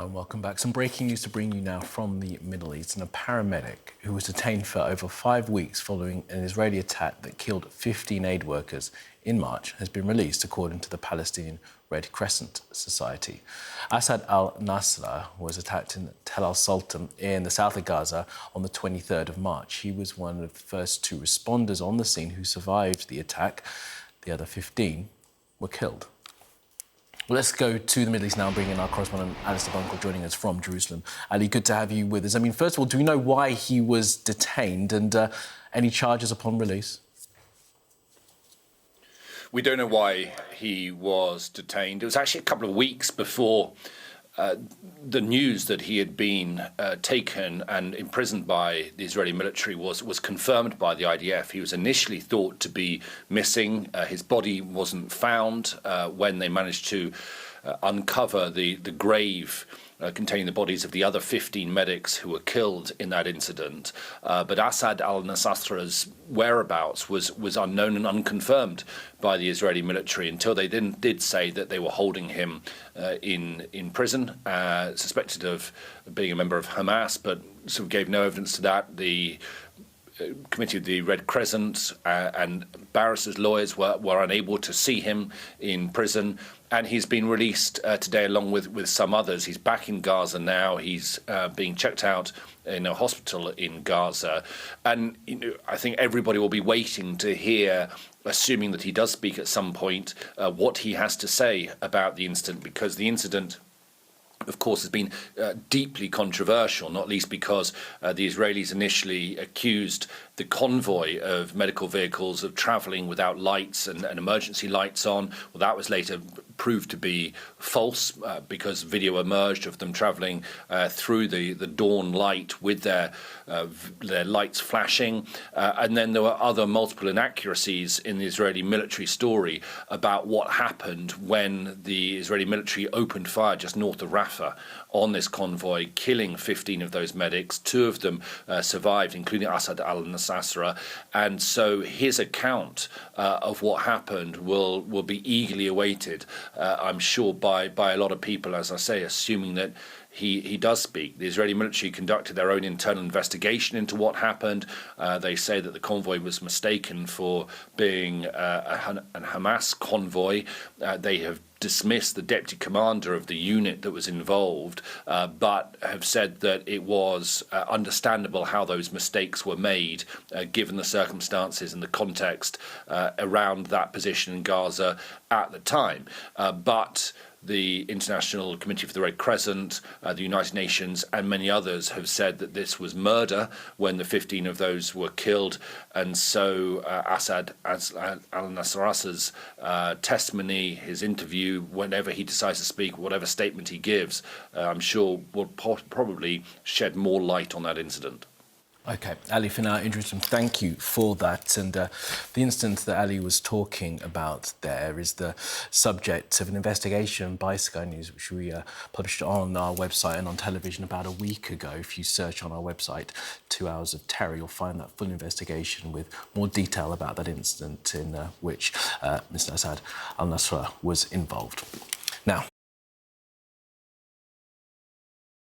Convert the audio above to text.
And welcome back. Some breaking news to bring you now from the Middle East. And a paramedic who was detained for over 5 weeks following an Israeli attack that killed 15 aid workers in March has been released, according to the Palestinian Red Crescent Society. Asaad al Nsasrah was attacked in Tel al Sultan in the south of Gaza on the 23rd of March. He was one of the first two responders on the scene who survived the attack. The other 15 were killed. Well, let's go to the Middle East now and bring in our correspondent, Alistair Bunkle, joining us from Jerusalem. Ali, good to have you with us. I mean, first of all, do we know why he was detained and any charges upon release? We don't know why he was detained. It was actually a couple of weeks before the news that he had been taken and imprisoned by the Israeli military was confirmed by the IDF. He was initially thought to be missing. His body wasn't found when they managed to uncover the grave containing the bodies of the other 15 medics who were killed in that incident. But Asaad al Nsasrah's whereabouts was unknown and unconfirmed by the Israeli military until they then did say that they were holding him in prison, suspected of being a member of Hamas, but sort of gave no evidence to that. The Committee of the Red Crescent and barristers, lawyers were unable to see him in prison, and he's been released today along with some others. He's back in Gaza now. He's being checked out in a hospital in Gaza, and I think everybody will be waiting to hear, assuming that he does speak at some point, what he has to say about the incident, because the incident, of course, has been deeply controversial, not least because the Israelis initially accused the convoy of medical vehicles of travelling without lights and emergency lights on. Well, that was later proved to be false because video emerged of them travelling through the dawn light with their lights flashing. And then there were other multiple inaccuracies in the Israeli military story about what happened when the Israeli military opened fire just north of Rafah on this convoy, killing 15 of those medics. 2 of them survived, including Asaad al Nsasrah. And so his account of what happened will be eagerly awaited, I'm sure, by a lot of people, as I say, assuming that he does speak. The Israeli military conducted their own internal investigation into what happened. They say that the convoy was mistaken for being a Hamas convoy. They have dismissed the deputy commander of the unit that was involved, but have said that it was understandable how those mistakes were made, given the circumstances and the context around that position in Gaza at the time. But the International Committee for the Red Crescent, the United Nations, and many others have said that this was murder when the 15 of those were killed. And so Asaad al Nsasrah's testimony, his interview, whenever he decides to speak, whatever statement he gives, I'm sure will probably shed more light on that incident. OK, Ali, for now, interesting. Thank you for that. And the incident that Ali was talking about there is the subject of an investigation by Sky News, which we published on our website and on television about a week ago. If you search on our website, 2 Hours of Terror, you'll find that full investigation with more detail about that incident in which Mr. Asaad al Nsasrah was involved.